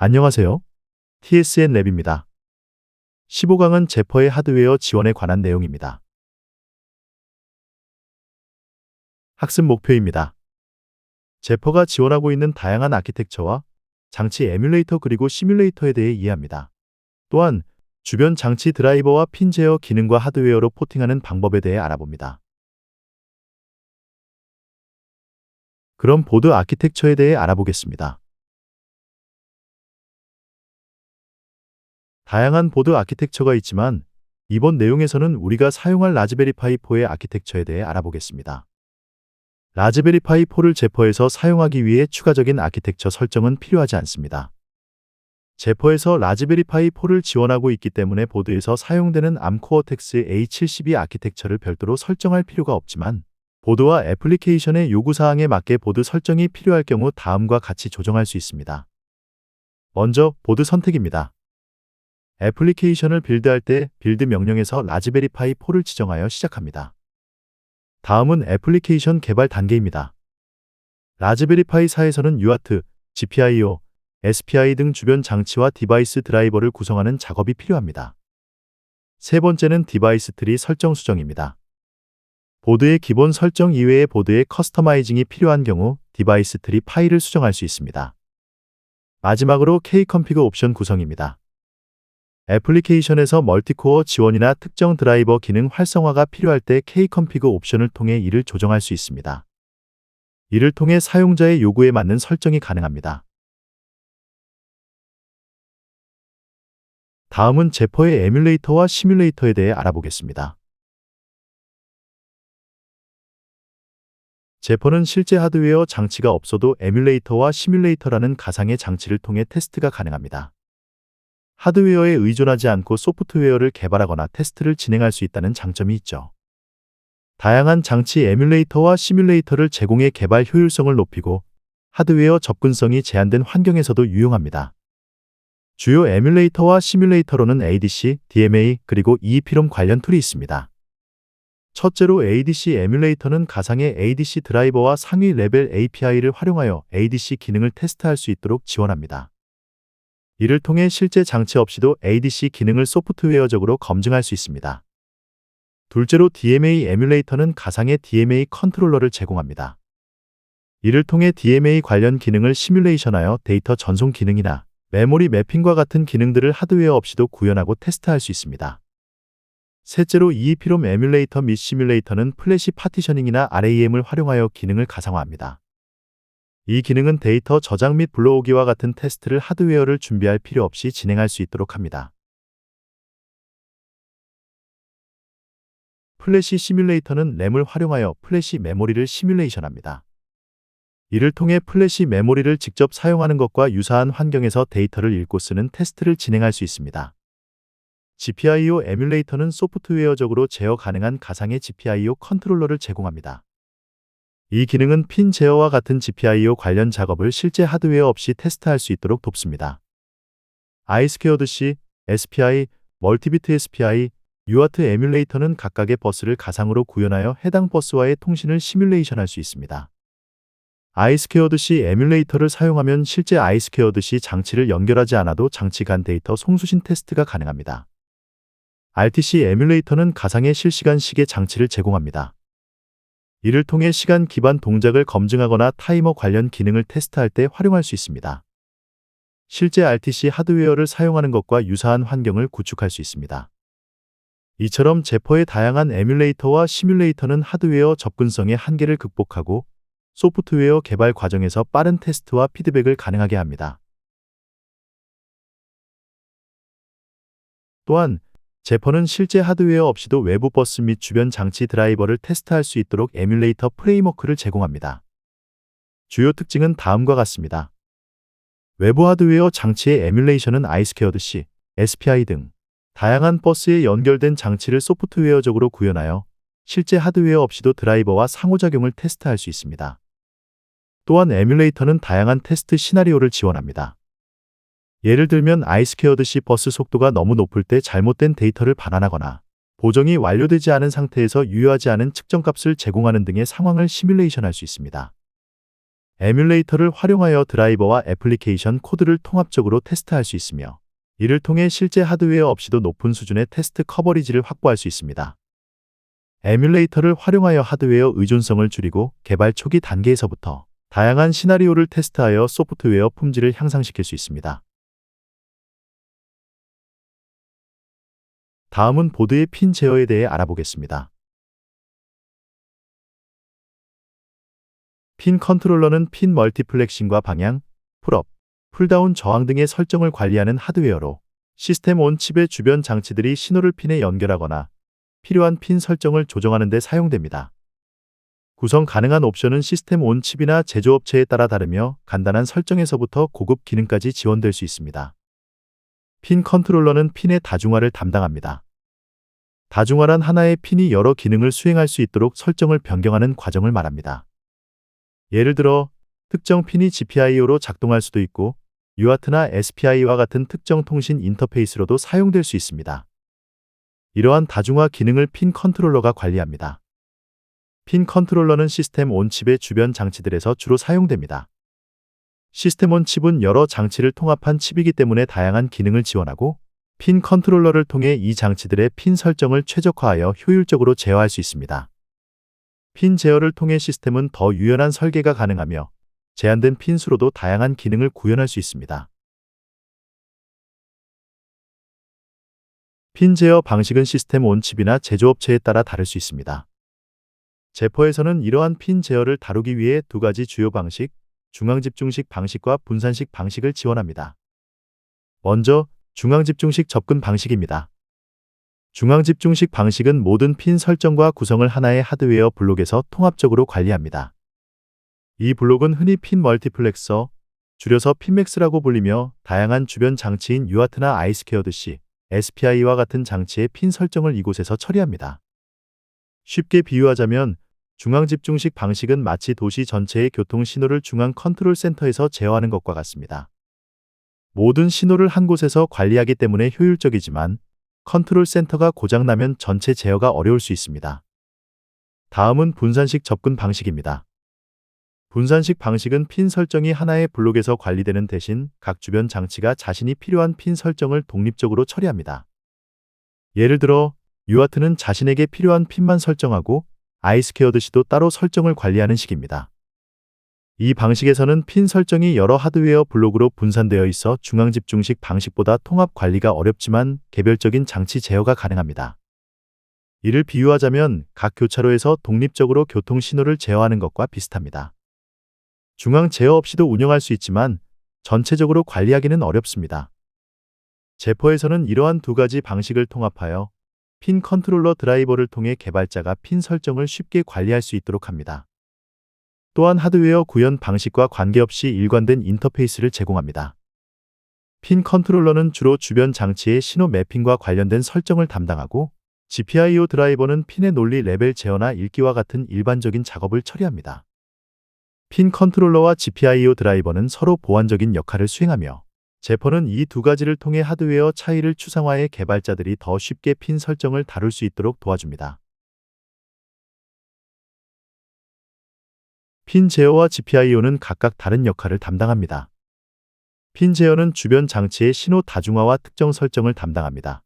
안녕하세요. TSN 랩입니다. 15강은 제퍼의 하드웨어 지원에 관한 내용입니다. 학습 목표입니다. 제퍼가 지원하고 있는 다양한 아키텍처와 장치 에뮬레이터 그리고 시뮬레이터에 대해 이해합니다. 또한 주변 장치 드라이버와 핀 제어 기능과 하드웨어로 포팅하는 방법에 대해 알아봅니다. 그럼 보드 아키텍처에 대해 알아보겠습니다. 다양한 보드 아키텍처가 있지만 이번 내용에서는 우리가 사용할 라즈베리 파이 4의 아키텍처에 대해 알아보겠습니다. 라즈베리 파이 4를 제퍼에서 사용하기 위해 추가적인 아키텍처 설정은 필요하지 않습니다. 제퍼에서 라즈베리 파이 4를 지원하고 있기 때문에 보드에서 사용되는 암 코어텍스 A72 아키텍처를 별도로 설정할 필요가 없지만 보드와 애플리케이션의 요구사항에 맞게 보드 설정이 필요할 경우 다음과 같이 조정할 수 있습니다. 먼저 보드 선택입니다. 애플리케이션을 빌드할 때 빌드 명령에서 라즈베리 파이 4를 지정하여 시작합니다. 다음은 애플리케이션 개발 단계입니다. 라즈베리 파이 4에서는 UART, GPIO, SPI 등 주변 장치와 디바이스 드라이버를 구성하는 작업이 필요합니다. 세 번째는 디바이스 트리 설정 수정입니다. 보드의 기본 설정 이외에 보드의 커스터마이징이 필요한 경우 디바이스 트리 파일을 수정할 수 있습니다. 마지막으로 Kconfig 옵션 구성입니다. 애플리케이션에서 멀티코어 지원이나 특정 드라이버 기능 활성화가 필요할 때 Kconfig 옵션을 통해 이를 조정할 수 있습니다. 이를 통해 사용자의 요구에 맞는 설정이 가능합니다. 다음은 제퍼의 에뮬레이터와 시뮬레이터에 대해 알아보겠습니다. 제퍼는 실제 하드웨어 장치가 없어도 에뮬레이터와 시뮬레이터라는 가상의 장치를 통해 테스트가 가능합니다. 하드웨어에 의존하지 않고 소프트웨어를 개발하거나 테스트를 진행할 수 있다는 장점이 있죠. 다양한 장치 에뮬레이터와 시뮬레이터를 제공해 개발 효율성을 높이고 하드웨어 접근성이 제한된 환경에서도 유용합니다. 주요 에뮬레이터와 시뮬레이터로는 ADC, DMA, 그리고 EEPROM 관련 툴이 있습니다. 첫째로 ADC 에뮬레이터는 가상의 ADC 드라이버와 상위 레벨 API를 활용하여 ADC 기능을 테스트할 수 있도록 지원합니다. 이를 통해 실제 장치 없이도 ADC 기능을 소프트웨어적으로 검증할 수 있습니다. 둘째로 DMA 에뮬레이터는 가상의 DMA 컨트롤러를 제공합니다. 이를 통해 DMA 관련 기능을 시뮬레이션하여 데이터 전송 기능이나 메모리 매핑과 같은 기능들을 하드웨어 없이도 구현하고 테스트할 수 있습니다. 셋째로 EEPROM 에뮬레이터 및 시뮬레이터는 플래시 파티셔닝이나 RAM을 활용하여 기능을 가상화합니다. 이 기능은 데이터 저장 및 불러오기와 같은 테스트를 하드웨어를 준비할 필요 없이 진행할 수 있도록 합니다. 플래시 시뮬레이터는 램을 활용하여 플래시 메모리를 시뮬레이션합니다. 이를 통해 플래시 메모리를 직접 사용하는 것과 유사한 환경에서 데이터를 읽고 쓰는 테스트를 진행할 수 있습니다. GPIO 에뮬레이터는 소프트웨어적으로 제어 가능한 가상의 GPIO 컨트롤러를 제공합니다. 이 기능은 핀 제어와 같은 GPIO 관련 작업을 실제 하드웨어 없이 테스트할 수 있도록 돕습니다. I2C, SPI, 멀티비트 SPI, UART 에뮬레이터는 각각의 버스를 가상으로 구현하여 해당 버스와의 통신을 시뮬레이션할 수 있습니다. I2C 에뮬레이터를 사용하면 실제 I2C 장치를 연결하지 않아도 장치 간 데이터 송수신 테스트가 가능합니다. RTC 에뮬레이터는 가상의 실시간 시계 장치를 제공합니다. 이를 통해 시간 기반 동작을 검증하거나 타이머 관련 기능을 테스트할 때 활용할 수 있습니다. 실제 RTC 하드웨어를 사용하는 것과 유사한 환경을 구축할 수 있습니다. 이처럼 제퍼의 다양한 에뮬레이터와 시뮬레이터는 하드웨어 접근성의 한계를 극복하고 소프트웨어 개발 과정에서 빠른 테스트와 피드백을 가능하게 합니다. 또한 제퍼는 실제 하드웨어 없이도 외부 버스 및 주변 장치 드라이버를 테스트할 수 있도록 에뮬레이터 프레임워크를 제공합니다. 주요 특징은 다음과 같습니다. 외부 하드웨어 장치의 에뮬레이션은 I2C, SPI 등 다양한 버스에 연결된 장치를 소프트웨어적으로 구현하여 실제 하드웨어 없이도 드라이버와 상호작용을 테스트할 수 있습니다. 또한 에뮬레이터는 다양한 테스트 시나리오를 지원합니다. 예를 들면 I2C 버스 속도가 너무 높을 때 잘못된 데이터를 반환하거나 보정이 완료되지 않은 상태에서 유효하지 않은 측정값을 제공하는 등의 상황을 시뮬레이션할 수 있습니다. 에뮬레이터를 활용하여 드라이버와 애플리케이션 코드를 통합적으로 테스트할 수 있으며, 이를 통해 실제 하드웨어 없이도 높은 수준의 테스트 커버리지를 확보할 수 있습니다. 에뮬레이터를 활용하여 하드웨어 의존성을 줄이고 개발 초기 단계에서부터 다양한 시나리오를 테스트하여 소프트웨어 품질을 향상시킬 수 있습니다. 다음은 보드의 핀 제어에 대해 알아보겠습니다. 핀 컨트롤러는 핀 멀티플렉싱과 방향, 풀업, 풀다운 저항 등의 설정을 관리하는 하드웨어로, 시스템 온 칩의 주변 장치들이 신호를 핀에 연결하거나 필요한 핀 설정을 조정하는 데 사용됩니다. 구성 가능한 옵션은 시스템 온 칩이나 제조업체에 따라 다르며, 간단한 설정에서부터 고급 기능까지 지원될 수 있습니다. 핀 컨트롤러는 핀의 다중화를 담당합니다. 다중화란 하나의 핀이 여러 기능을 수행할 수 있도록 설정을 변경하는 과정을 말합니다. 예를 들어, 특정 핀이 GPIO로 작동할 수도 있고, UART나 SPI와 같은 특정 통신 인터페이스로도 사용될 수 있습니다. 이러한 다중화 기능을 핀 컨트롤러가 관리합니다. 핀 컨트롤러는 시스템 온 칩의 주변 장치들에서 주로 사용됩니다. 시스템 온 칩은 여러 장치를 통합한 칩이기 때문에 다양한 기능을 지원하고, 핀 컨트롤러를 통해 이 장치들의 핀 설정을 최적화하여 효율적으로 제어할 수 있습니다. 핀 제어를 통해 시스템은 더 유연한 설계가 가능하며, 제한된 핀 수로도 다양한 기능을 구현할 수 있습니다. 핀 제어 방식은 시스템 온 칩이나 제조업체에 따라 다를 수 있습니다. 제퍼에서는 이러한 핀 제어를 다루기 위해 두 가지 주요 방식, 중앙집중식 방식과 분산식 방식을 지원합니다. 먼저, 중앙집중식 접근 방식입니다. 중앙집중식 방식은 모든 핀 설정과 구성을 하나의 하드웨어 블록에서 통합적으로 관리합니다. 이 블록은 흔히 핀 멀티플렉서, 줄여서 핀맥스라고 불리며, 다양한 주변 장치인 UART나 iSquared-C, SPI와 같은 장치의 핀 설정을 이곳에서 처리합니다. 쉽게 비유하자면, 중앙집중식 방식은 마치 도시 전체의 교통 신호를 중앙 컨트롤 센터에서 제어하는 것과 같습니다. 모든 신호를 한 곳에서 관리하기 때문에 효율적이지만, 컨트롤 센터가 고장나면 전체 제어가 어려울 수 있습니다. 다음은 분산식 접근 방식입니다. 분산식 방식은 핀 설정이 하나의 블록에서 관리되는 대신 각 주변 장치가 자신이 필요한 핀 설정을 독립적으로 처리합니다. 예를 들어, UART는 자신에게 필요한 핀만 설정하고, iSquared-C도 따로 설정을 관리하는 식입니다. 이 방식에서는 핀 설정이 여러 하드웨어 블록으로 분산되어 있어 중앙집중식 방식보다 통합 관리가 어렵지만 개별적인 장치 제어가 가능합니다. 이를 비유하자면 각 교차로에서 독립적으로 교통 신호를 제어하는 것과 비슷합니다. 중앙 제어 없이도 운영할 수 있지만 전체적으로 관리하기는 어렵습니다. 제퍼에서는 이러한 두 가지 방식을 통합하여 핀 컨트롤러 드라이버를 통해 개발자가 핀 설정을 쉽게 관리할 수 있도록 합니다. 또한 하드웨어 구현 방식과 관계없이 일관된 인터페이스를 제공합니다. 핀 컨트롤러는 주로 주변 장치의 신호 매핑과 관련된 설정을 담당하고, GPIO 드라이버는 핀의 논리 레벨 제어나 읽기와 같은 일반적인 작업을 처리합니다. 핀 컨트롤러와 GPIO 드라이버는 서로 보완적인 역할을 수행하며, 제퍼는 이 두 가지를 통해 하드웨어 차이를 추상화해 개발자들이 더 쉽게 핀 설정을 다룰 수 있도록 도와줍니다. 핀 제어와 GPIO는 각각 다른 역할을 담당합니다. 핀 제어는 주변 장치의 신호 다중화와 특정 설정을 담당합니다.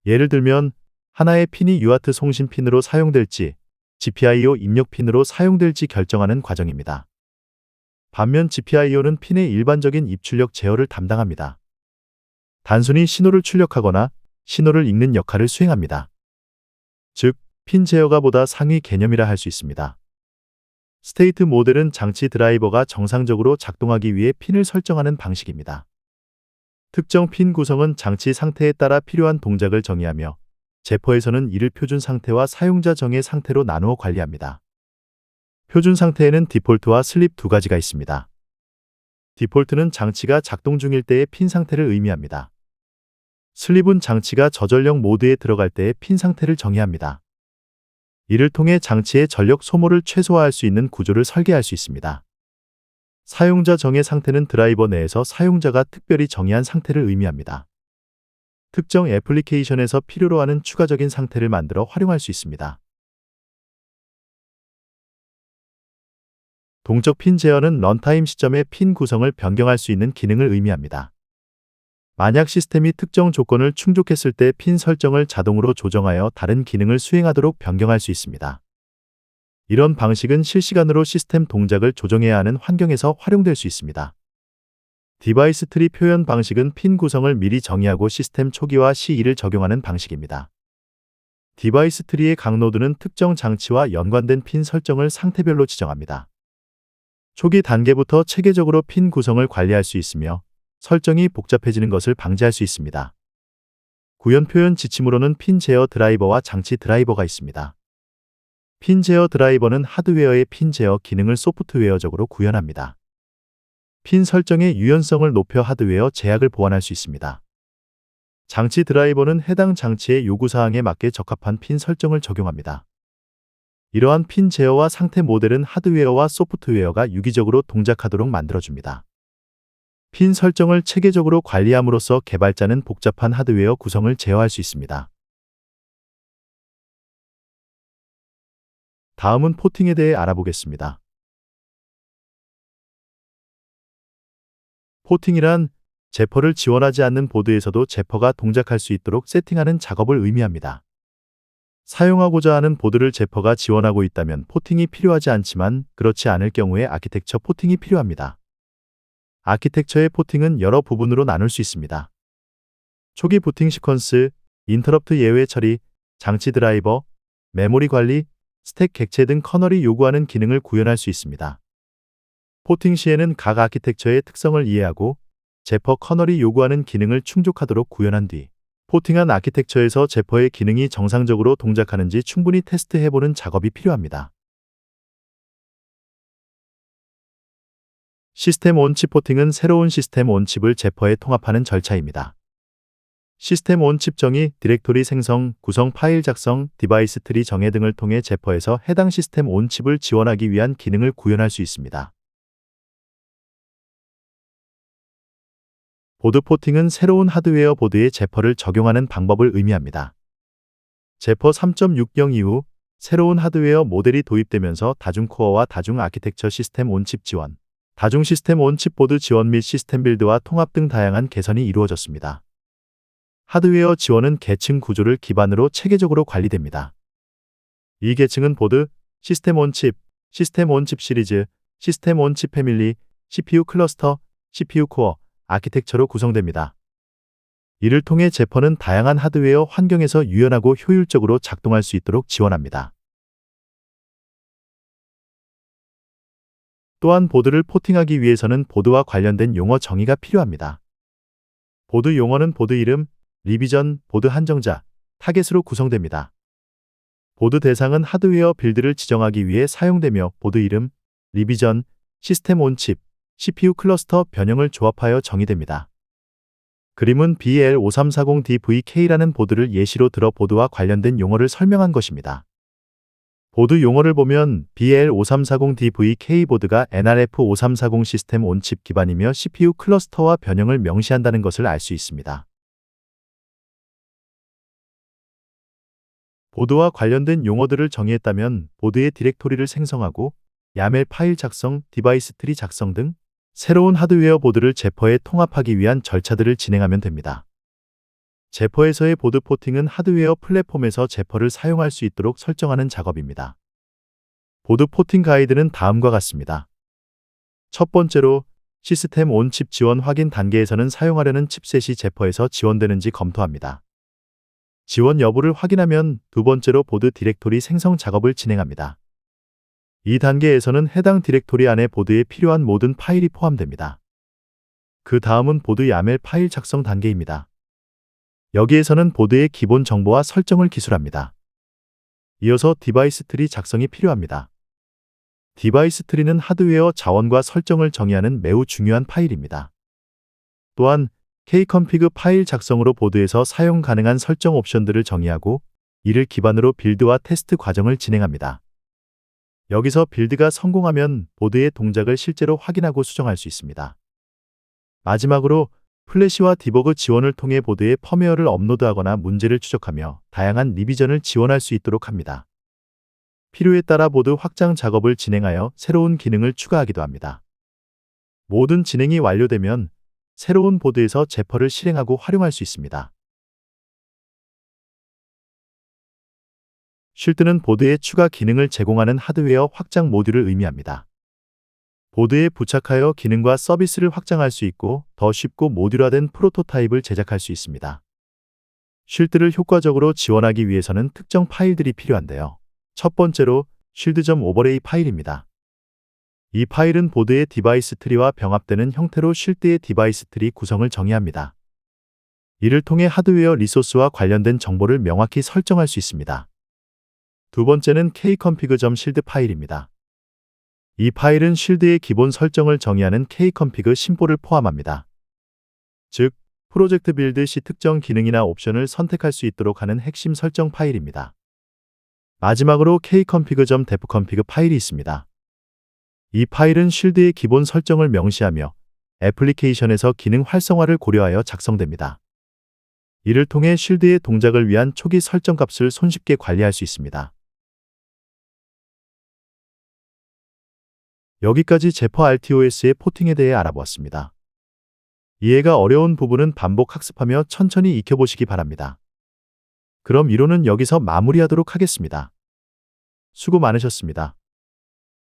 예를 들면, 하나의 핀이 UART 송신 핀으로 사용될지, GPIO 입력 핀으로 사용될지 결정하는 과정입니다. 반면 GPIO는 핀의 일반적인 입출력 제어를 담당합니다. 단순히 신호를 출력하거나 신호를 읽는 역할을 수행합니다. 즉, 핀 제어가 보다 상위 개념이라 할 수 있습니다. 스테이트 모델은 장치 드라이버가 정상적으로 작동하기 위해 핀을 설정하는 방식입니다. 특정 핀 구성은 장치 상태에 따라 필요한 동작을 정의하며, 제퍼에서는 이를 표준 상태와 사용자 정의 상태로 나누어 관리합니다. 표준 상태에는 디폴트와 슬립 두 가지가 있습니다. 디폴트는 장치가 작동 중일 때의 핀 상태를 의미합니다. 슬립은 장치가 저전력 모드에 들어갈 때의 핀 상태를 정의합니다. 이를 통해 장치의 전력 소모를 최소화할 수 있는 구조를 설계할 수 있습니다. 사용자 정의 상태는 드라이버 내에서 사용자가 특별히 정의한 상태를 의미합니다. 특정 애플리케이션에서 필요로 하는 추가적인 상태를 만들어 활용할 수 있습니다. 동적 핀 제어는 런타임 시점에 핀 구성을 변경할 수 있는 기능을 의미합니다. 만약 시스템이 특정 조건을 충족했을 때 핀 설정을 자동으로 조정하여 다른 기능을 수행하도록 변경할 수 있습니다. 이런 방식은 실시간으로 시스템 동작을 조정해야 하는 환경에서 활용될 수 있습니다. 디바이스 트리 표현 방식은 핀 구성을 미리 정의하고 시스템 초기화 시 이를 적용하는 방식입니다. 디바이스 트리의 각 노드는 특정 장치와 연관된 핀 설정을 상태별로 지정합니다. 초기 단계부터 체계적으로 핀 구성을 관리할 수 있으며 설정이 복잡해지는 것을 방지할 수 있습니다. 구현 표현 지침으로는 핀 제어 드라이버와 장치 드라이버가 있습니다. 핀 제어 드라이버는 하드웨어의 핀 제어 기능을 소프트웨어적으로 구현합니다. 핀 설정의 유연성을 높여 하드웨어 제약을 보완할 수 있습니다. 장치 드라이버는 해당 장치의 요구사항에 맞게 적합한 핀 설정을 적용합니다. 이러한 핀 제어와 상태 모델은 하드웨어와 소프트웨어가 유기적으로 동작하도록 만들어줍니다. 핀 설정을 체계적으로 관리함으로써 개발자는 복잡한 하드웨어 구성을 제어할 수 있습니다. 다음은 포팅에 대해 알아보겠습니다. 포팅이란 제퍼를 지원하지 않는 보드에서도 제퍼가 동작할 수 있도록 세팅하는 작업을 의미합니다. 사용하고자 하는 보드를 제퍼가 지원하고 있다면 포팅이 필요하지 않지만 그렇지 않을 경우에 아키텍처 포팅이 필요합니다. 아키텍처의 포팅은 여러 부분으로 나눌 수 있습니다. 초기 부팅 시퀀스, 인터럽트 예외 처리, 장치 드라이버, 메모리 관리, 스택 객체 등 커널이 요구하는 기능을 구현할 수 있습니다. 포팅 시에는 각 아키텍처의 특성을 이해하고 제퍼 커널이 요구하는 기능을 충족하도록 구현한 뒤 포팅한 아키텍처에서 제퍼의 기능이 정상적으로 동작하는지 충분히 테스트해보는 작업이 필요합니다. 시스템 온칩 포팅은 새로운 시스템 온칩을 제퍼에 통합하는 절차입니다. 시스템 온칩 정의, 디렉토리 생성, 구성 파일 작성, 디바이스 트리 정해 등을 통해 제퍼에서 해당 시스템 온칩을 지원하기 위한 기능을 구현할 수 있습니다. 보드 포팅은 새로운 하드웨어 보드에 제퍼를 적용하는 방법을 의미합니다. 제퍼 3.60 이후 새로운 하드웨어 모델이 도입되면서 다중 코어와 다중 아키텍처 시스템 온칩 지원, 다중 시스템 온칩 보드 지원 및 시스템 빌드와 통합 등 다양한 개선이 이루어졌습니다. 하드웨어 지원은 계층 구조를 기반으로 체계적으로 관리됩니다. 이 계층은 보드, 시스템 온칩 시리즈, 시스템 온칩 패밀리, CPU 클러스터, CPU 코어, 아키텍처로 구성됩니다. 이를 통해 제퍼는 다양한 하드웨어 환경에서 유연하고 효율적으로 작동할 수 있도록 지원합니다. 또한 보드를 포팅하기 위해서는 보드와 관련된 용어 정의가 필요합니다. 보드 용어는 보드 이름, 리비전, 보드 한정자, 타겟으로 구성됩니다. 보드 대상은 하드웨어 빌드를 지정하기 위해 사용되며 보드 이름, 리비전, 시스템 온칩, CPU 클러스터 변형을 조합하여 정의됩니다. 그림은 BL5340DVK라는 보드를 예시로 들어 보드와 관련된 용어를 설명한 것입니다. 보드 용어를 보면 BL5340DVK 보드가 NRF5340 시스템 온칩 기반이며 CPU 클러스터와 변형을 명시한다는 것을 알 수 있습니다. 보드와 관련된 용어들을 정의했다면 보드의 디렉토리를 생성하고 야멜 파일 작성, 디바이스 트리 작성 등 새로운 하드웨어 보드를 제퍼에 통합하기 위한 절차들을 진행하면 됩니다. 제퍼에서의 보드 포팅은 하드웨어 플랫폼에서 제퍼를 사용할 수 있도록 설정하는 작업입니다. 보드 포팅 가이드는 다음과 같습니다. 첫 번째로 시스템 온칩 지원 확인 단계에서는 사용하려는 칩셋이 제퍼에서 지원되는지 검토합니다. 지원 여부를 확인하면 두 번째로 보드 디렉토리 생성 작업을 진행합니다. 이 단계에서는 해당 디렉토리 안에 보드에 필요한 모든 파일이 포함됩니다. 그 다음은 보드 야멜 파일 작성 단계입니다. 여기에서는 보드의 기본 정보와 설정을 기술합니다. 이어서 디바이스 트리 작성이 필요합니다. 디바이스 트리는 하드웨어 자원과 설정을 정의하는 매우 중요한 파일입니다. 또한 kconfig 파일 작성으로 보드에서 사용 가능한 설정 옵션들을 정의하고 이를 기반으로 빌드와 테스트 과정을 진행합니다. 여기서 빌드가 성공하면 보드의 동작을 실제로 확인하고 수정할 수 있습니다. 마지막으로 플래시와 디버그 지원을 통해 보드에 펌웨어를 업로드하거나 문제를 추적하며 다양한 리비전을 지원할 수 있도록 합니다. 필요에 따라 보드 확장 작업을 진행하여 새로운 기능을 추가하기도 합니다. 모든 진행이 완료되면 새로운 보드에서 제퍼를 실행하고 활용할 수 있습니다. 쉴드는 보드에 추가 기능을 제공하는 하드웨어 확장 모듈을 의미합니다. 보드에 부착하여 기능과 서비스를 확장할 수 있고 더 쉽고 모듈화된 프로토타입을 제작할 수 있습니다. 쉴드를 효과적으로 지원하기 위해서는 특정 파일들이 필요한데요. 첫 번째로 shield.overlay 파일입니다. 이 파일은 보드의 디바이스 트리와 병합되는 형태로 쉴드의 디바이스 트리 구성을 정의합니다. 이를 통해 하드웨어 리소스와 관련된 정보를 명확히 설정할 수 있습니다. 두 번째는 kconfig.shield 파일입니다. 이 파일은 쉴드의 기본 설정을 정의하는 kconfig 심보를 포함합니다. 즉, 프로젝트 빌드 시 특정 기능이나 옵션을 선택할 수 있도록 하는 핵심 설정 파일입니다. 마지막으로 kconfig.defconfig 파일이 있습니다. 이 파일은 쉴드의 기본 설정을 명시하며 애플리케이션에서 기능 활성화를 고려하여 작성됩니다. 이를 통해 쉴드의 동작을 위한 초기 설정 값을 손쉽게 관리할 수 있습니다. 여기까지 제퍼 RTOS의 포팅에 대해 알아보았습니다. 이해가 어려운 부분은 반복 학습하며 천천히 익혀보시기 바랍니다. 그럼 이론은 여기서 마무리하도록 하겠습니다. 수고 많으셨습니다.